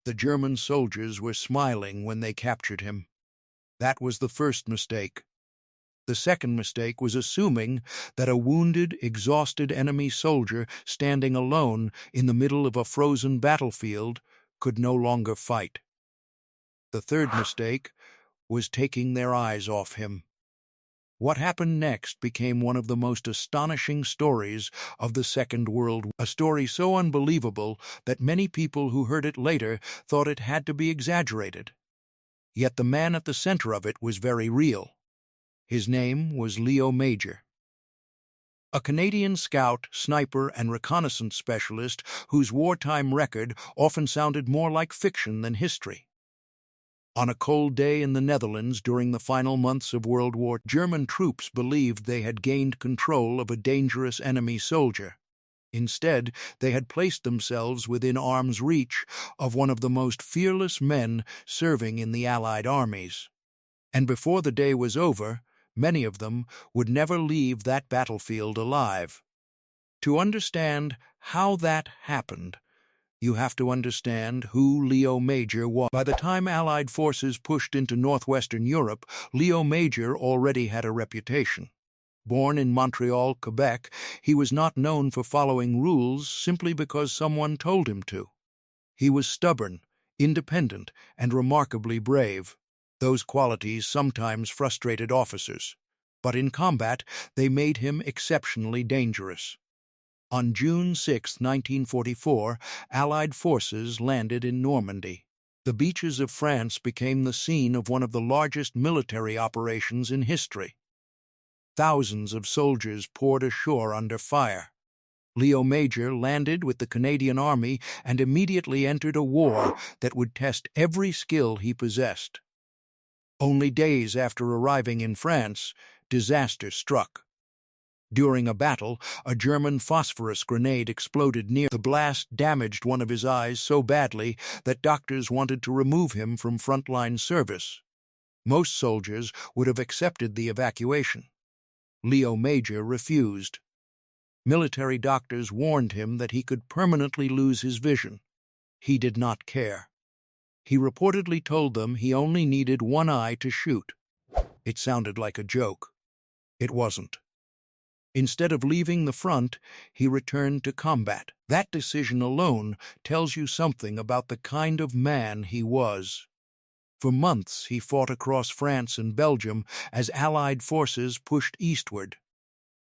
The German soldiers were smiling when they captured him. That was the first mistake. The second mistake was assuming that a wounded, exhausted enemy soldier standing alone in the middle of a frozen battlefield could no longer fight. The third mistake was taking their eyes off him. What happened next became one of the most astonishing stories of the Second World War, a story so unbelievable that many people who heard it later thought it had to be exaggerated. Yet the man at the center of it was very real. His name was Leo Major, a Canadian scout, sniper, and reconnaissance specialist whose wartime record often sounded more like fiction than history. On a cold day in the Netherlands during the final months of World War, German troops believed they had gained control of a dangerous enemy soldier. Instead, they had placed themselves within arm's reach of one of the most fearless men serving in the Allied armies. And before the day was over, many of them would never leave that battlefield alive. To understand how that happened, you have to understand who Leo Major was. By the time Allied forces pushed into northwestern Europe, Leo Major already had a reputation. Born in Montreal, Quebec, he was not known for following rules simply because someone told him to. He was stubborn, independent, and remarkably brave. Those qualities sometimes frustrated officers, but in combat they made him exceptionally dangerous. On June 6, 1944, Allied forces landed in Normandy. The beaches of France became the scene of one of the largest military operations in history. Thousands of soldiers poured ashore under fire. Leo Major landed with the Canadian Army and immediately entered a war that would test every skill he possessed. Only days after arriving in France, disaster struck. During a battle, a German phosphorus grenade exploded near. The blast damaged one of his eyes so badly that doctors wanted to remove him from frontline service. Most soldiers would have accepted the evacuation. Leo Major refused. Military doctors warned him that he could permanently lose his vision. He did not care. He reportedly told them he only needed one eye to shoot. It sounded like a joke. It wasn't. Instead of leaving the front, he returned to combat. That decision alone tells you something about the kind of man he was. For months, he fought across France and Belgium as Allied forces pushed eastward.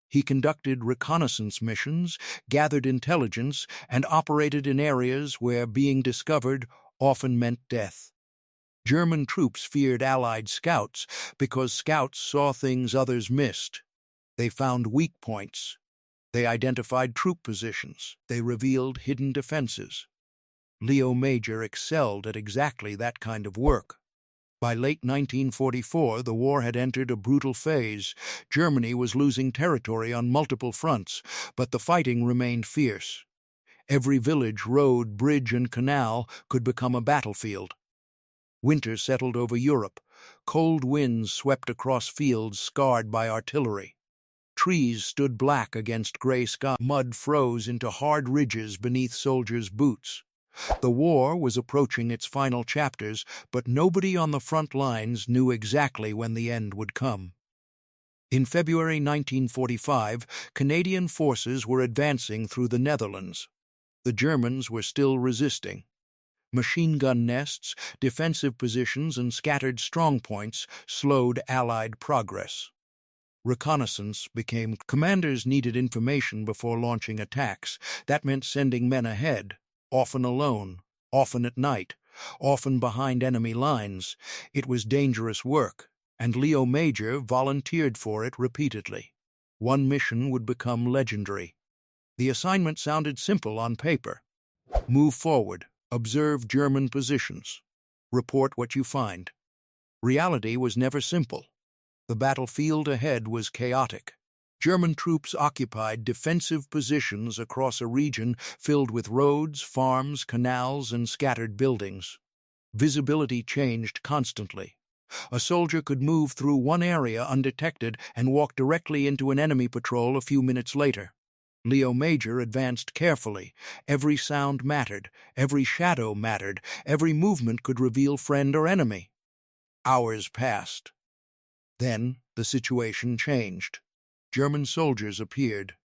He conducted reconnaissance missions, gathered intelligence, and operated in areas where being discovered often meant death. German troops feared Allied scouts because scouts saw things others missed. They found weak points. They identified troop positions. They revealed hidden defenses. Leo Major excelled at exactly that kind of work. By late 1944, the war had entered a brutal phase. Germany was losing territory on multiple fronts, but the fighting remained fierce. Every village, road, bridge, and canal could become a battlefield. Winter settled over Europe. Cold winds swept across fields scarred by artillery. Trees stood black against gray sky. Mud froze into hard ridges beneath soldiers' boots. The war was approaching its final chapters, but nobody on the front lines knew exactly when the end would come. In February 1945, Canadian forces were advancing through the Netherlands. The Germans were still resisting. Machine gun nests, defensive positions, and scattered strongpoints slowed Allied progress. Reconnaissance became. Commanders needed information before launching attacks. That meant sending men ahead, often alone, often at night, often behind enemy lines. It was dangerous work, and Leo Major volunteered for it repeatedly. One mission would become legendary. The assignment sounded simple on paper. Move forward, observe German positions, report what you find. Reality was never simple. The battlefield ahead was chaotic. German troops occupied defensive positions across a region filled with roads, farms, canals, and scattered buildings. Visibility changed constantly. A soldier could move through one area undetected and walk directly into an enemy patrol a few minutes later. Leo Major advanced carefully. Every sound mattered, every shadow mattered, every movement could reveal friend or enemy. Hours passed. Then the situation changed. German soldiers appeared.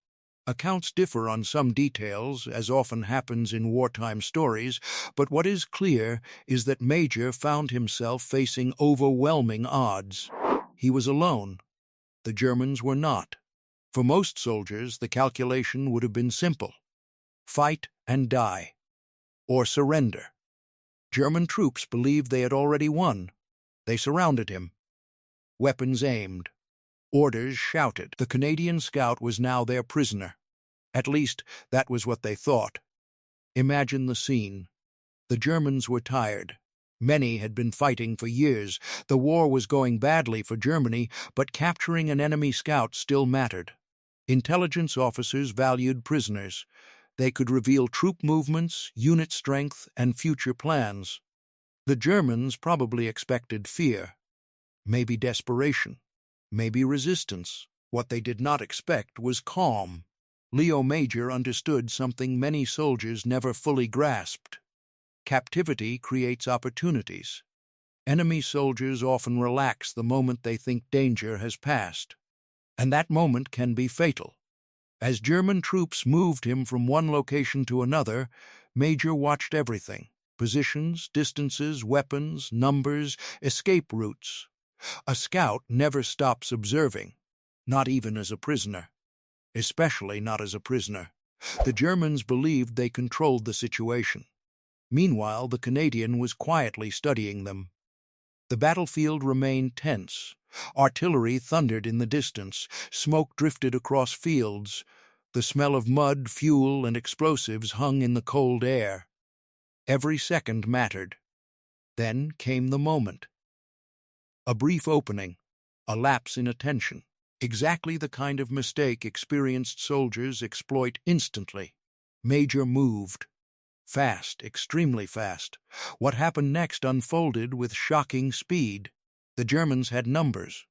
Accounts differ on some details, as often happens in wartime stories, but what is clear is that Major found himself facing overwhelming odds. He was alone. The Germans were not. For most soldiers, the calculation would have been simple: fight and die, or surrender. German troops believed they had already won. They surrounded him. Weapons aimed. Orders shouted. The Canadian scout was now their prisoner. At least, that was what they thought. Imagine the scene. The Germans were tired. Many had been fighting for years. The war was going badly for Germany, but capturing an enemy scout still mattered. Intelligence officers valued prisoners. They could reveal troop movements, unit strength, and future plans. The Germans probably expected fear, maybe desperation, maybe resistance. What they did not expect was calm. Leo Major understood something many soldiers never fully grasped. Captivity creates opportunities. Enemy soldiers often relax the moment they think danger has passed, and that moment can be fatal. As German troops moved him from one location to another, Major watched everything: positions, distances, weapons, numbers, escape routes. A scout never stops observing, not even as a prisoner. Especially not as a prisoner. The Germans believed they controlled the situation. Meanwhile, the Canadian was quietly studying them. The battlefield remained tense. Artillery thundered in the distance. Smoke drifted across fields. The smell of mud, fuel, and explosives hung in the cold air. Every second mattered. Then came the moment. A brief opening, a lapse in attention. Exactly the kind of mistake experienced soldiers exploit instantly. Major moved. Fast, extremely fast. What happened next unfolded with shocking speed. The Germans had numbers,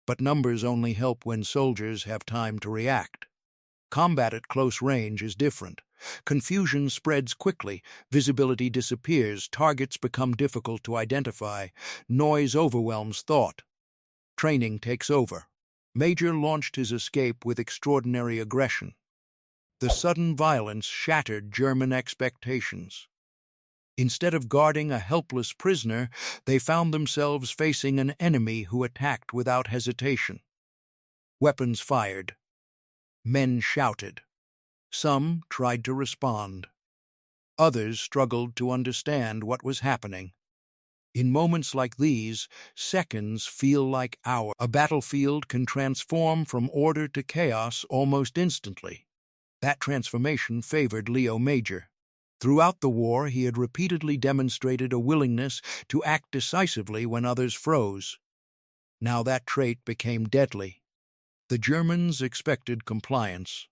but numbers only help when soldiers have time to react. Combat at close range is different. Confusion spreads quickly, visibility disappears, targets become difficult to identify, noise overwhelms thought. Training takes over. Major launched his escape with extraordinary aggression. The sudden violence shattered German expectations. Instead of guarding a helpless prisoner, they found themselves facing an enemy who attacked without hesitation. Weapons fired. Men shouted. Some tried to respond. Others struggled to understand what was happening. In moments like these, seconds feel like hours. A battlefield can transform from order to chaos almost instantly. That transformation favored Leo Major. Throughout the war, he had repeatedly demonstrated a willingness to act decisively when others froze. Now that trait became deadly. The Germans expected compliance.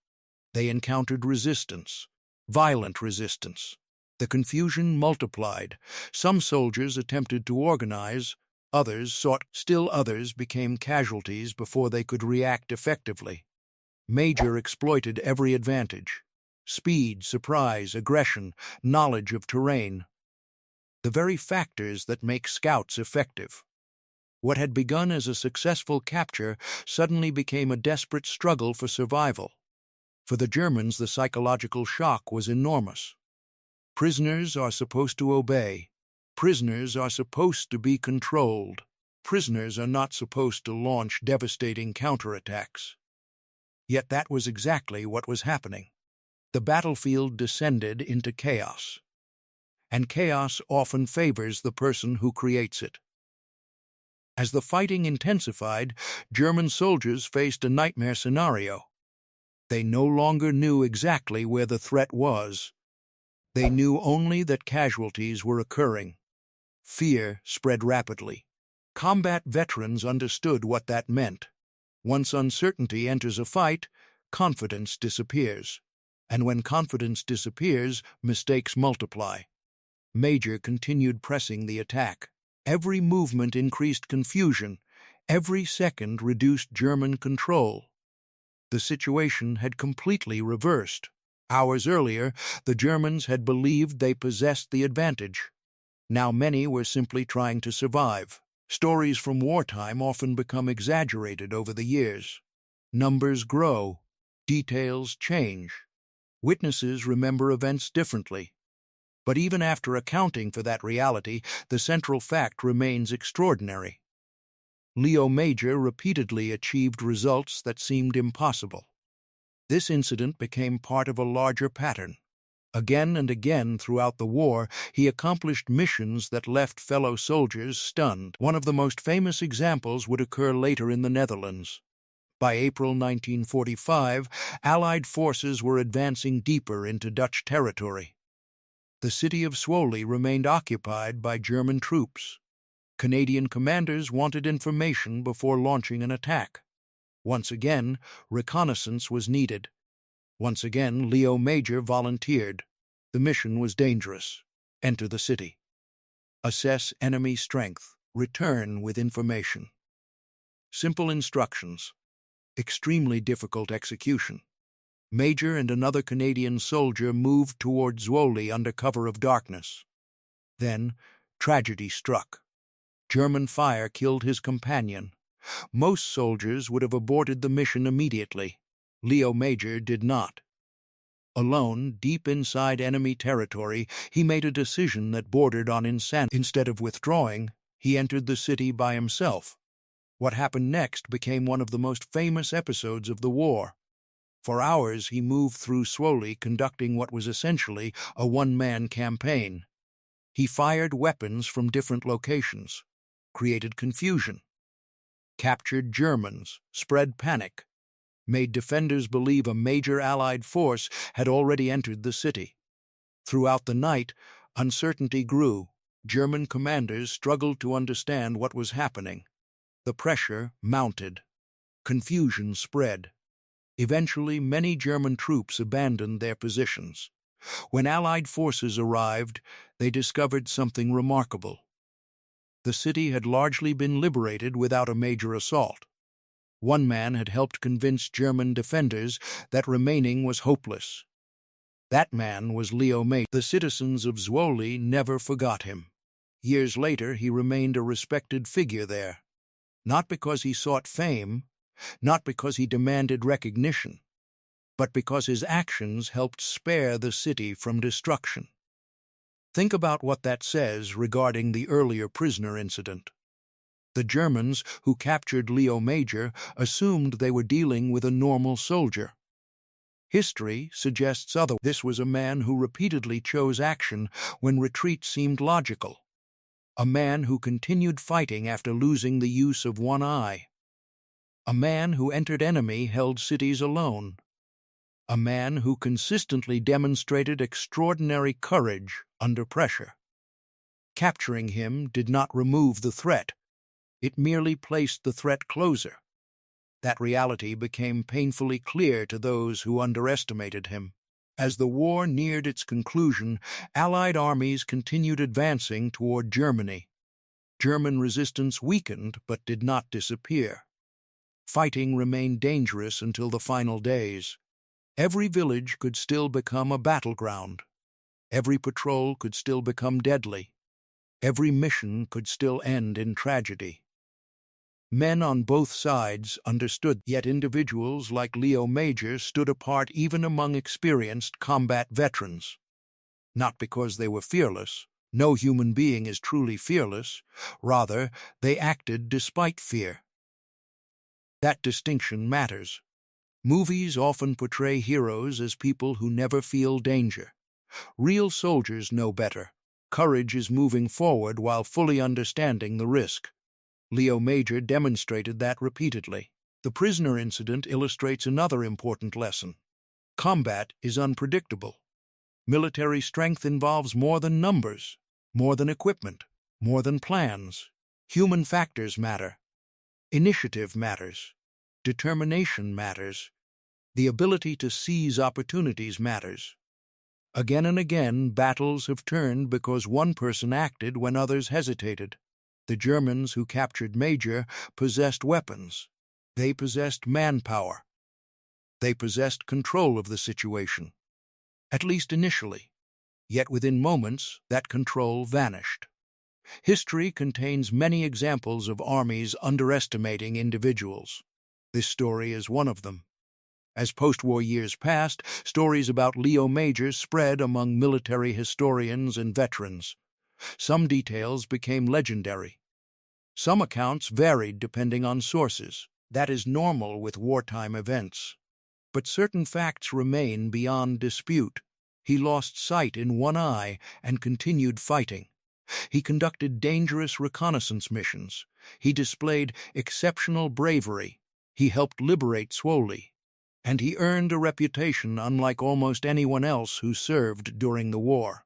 They encountered resistance, violent resistance. The confusion multiplied. Some soldiers attempted to organize, still others became casualties before they could react effectively. Major exploited every advantage: speed, surprise, aggression, knowledge of terrain. The very factors that make scouts effective. What had begun as a successful capture suddenly became a desperate struggle for survival. For the Germans, the psychological shock was enormous. Prisoners are supposed to obey. Prisoners are supposed to be controlled. Prisoners are not supposed to launch devastating counterattacks. Yet that was exactly what was happening. The battlefield descended into chaos. And chaos often favors the person who creates it. As the fighting intensified, German soldiers faced a nightmare scenario. They no longer knew exactly where the threat was. They knew only that casualties were occurring. Fear spread rapidly. Combat veterans understood what that meant. Once uncertainty enters a fight, confidence disappears. And when confidence disappears, mistakes multiply. Major continued pressing the attack. Every movement increased confusion. Every second reduced German control. The situation had completely reversed. Hours earlier, the Germans had believed they possessed the advantage. Now many were simply trying to survive. Stories from wartime often become exaggerated over the years. Numbers grow, details change. Witnesses remember events differently. But even after accounting for that reality, the central fact remains extraordinary. Leo Major repeatedly achieved results that seemed impossible. This incident became part of a larger pattern. Again and again throughout the war, he accomplished missions that left fellow soldiers stunned. One of the most famous examples would occur later in the Netherlands. By April 1945, Allied forces were advancing deeper into Dutch territory. The city of Zwolle remained occupied by German troops. Canadian commanders wanted information before launching an attack. Once again, reconnaissance was needed. Once again, Leo Major volunteered. The mission was dangerous. Enter the city. Assess enemy strength. Return with information. Simple instructions. Extremely difficult execution. Major and another Canadian soldier moved toward Zwolle under cover of darkness. Then, tragedy struck. German fire killed his companion. Most soldiers would have aborted the mission immediately. Leo Major did not. Alone, deep inside enemy territory, he made a decision that bordered on insanity. Instead of withdrawing, he entered the city by himself. What happened next became one of the most famous episodes of the war. For hours he moved through Zwolle conducting what was essentially a one-man campaign. He fired weapons from different locations, created confusion, captured Germans, spread panic, made defenders believe a major Allied force had already entered the city. Throughout the night, uncertainty grew. German commanders struggled to understand what was happening. The pressure mounted. Confusion spread. Eventually, many German troops abandoned their positions. When Allied forces arrived, they discovered something remarkable. The city had largely been liberated without a major assault. One man had helped convince German defenders that remaining was hopeless. That man was Leo Major. The citizens of Zwolle never forgot him. Years later, he remained a respected figure there. Not because he sought fame, not because he demanded recognition, but because his actions helped spare the city from destruction. Think about what that says regarding the earlier prisoner incident. The Germans who captured Leo Major assumed they were dealing with a normal soldier. History suggests otherwise. This was a man who repeatedly chose action when retreat seemed logical. A man who continued fighting after losing the use of one eye. A man who entered enemy-held cities alone. A man who consistently demonstrated extraordinary courage under pressure. Capturing him did not remove the threat. It merely placed the threat closer. That reality became painfully clear to those who underestimated him. As the war neared its conclusion, Allied armies continued advancing toward Germany. German resistance weakened but did not disappear. Fighting remained dangerous until the final days. Every village could still become a battleground. Every patrol could still become deadly. Every mission could still end in tragedy. Men on both sides understood, yet individuals like Leo Major stood apart even among experienced combat veterans. Not because they were fearless. No human being is truly fearless. Rather, they acted despite fear. That distinction matters. Movies often portray heroes as people who never feel danger. Real soldiers know better. Courage is moving forward while fully understanding the risk. Leo Major demonstrated that repeatedly. The prisoner incident illustrates another important lesson. Combat is unpredictable. Military strength involves more than numbers, more than equipment, more than plans. Human factors matter. Initiative matters. Determination matters. The ability to seize opportunities matters. Again and again, battles have turned because one person acted when others hesitated. The Germans who captured Major possessed weapons. They possessed manpower. They possessed control of the situation, at least initially, yet within moments that control vanished. History contains many examples of armies underestimating individuals. This story is one of them. As post-war years passed, stories about Leo Majors spread among military historians and veterans. Some details became legendary. Some accounts varied depending on sources. That is normal with wartime events. But certain facts remain beyond dispute. He lost sight in one eye and continued fighting. He conducted dangerous reconnaissance missions. He displayed exceptional bravery. He helped liberate Swoley. And he earned a reputation unlike almost anyone else who served during the war.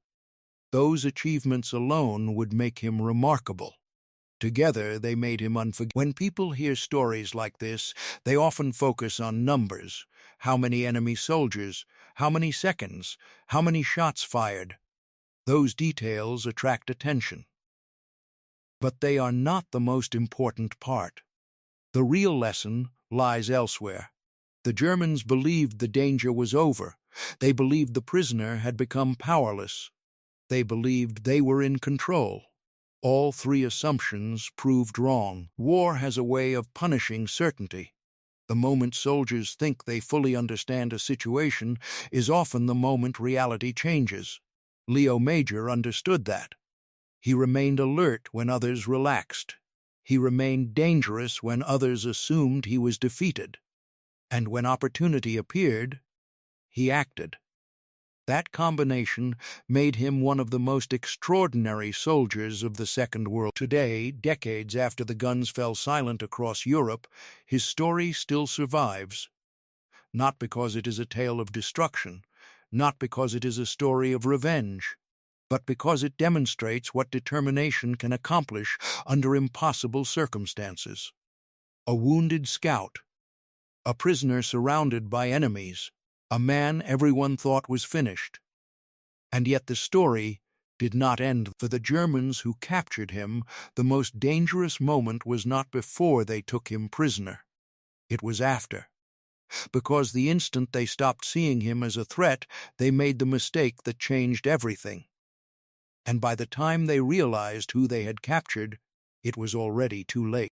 Those achievements alone would make him remarkable. Together, they made him unforgettable. When people hear stories like this, they often focus on numbers. How many enemy soldiers? How many seconds? How many shots fired? Those details attract attention. But they are not the most important part. The real lesson lies elsewhere. The Germans believed the danger was over. They believed the prisoner had become powerless. They believed they were in control. All three assumptions proved wrong. War has a way of punishing certainty. The moment soldiers think they fully understand a situation is often the moment reality changes. Leo Major understood that. He remained alert when others relaxed. He remained dangerous when others assumed he was defeated. And when opportunity appeared, he acted. That combination made him one of the most extraordinary soldiers of the Second World. Today, decades after the guns fell silent across Europe, his story still survives. Not because it is a tale of destruction, not because it is a story of revenge, but because it demonstrates what determination can accomplish under impossible circumstances. A wounded scout, a prisoner surrounded by enemies, a man everyone thought was finished. And yet the story did not end. For the Germans who captured him, the most dangerous moment was not before they took him prisoner. It was after. Because the instant they stopped seeing him as a threat, they made the mistake that changed everything. And by the time they realized who they had captured, it was already too late.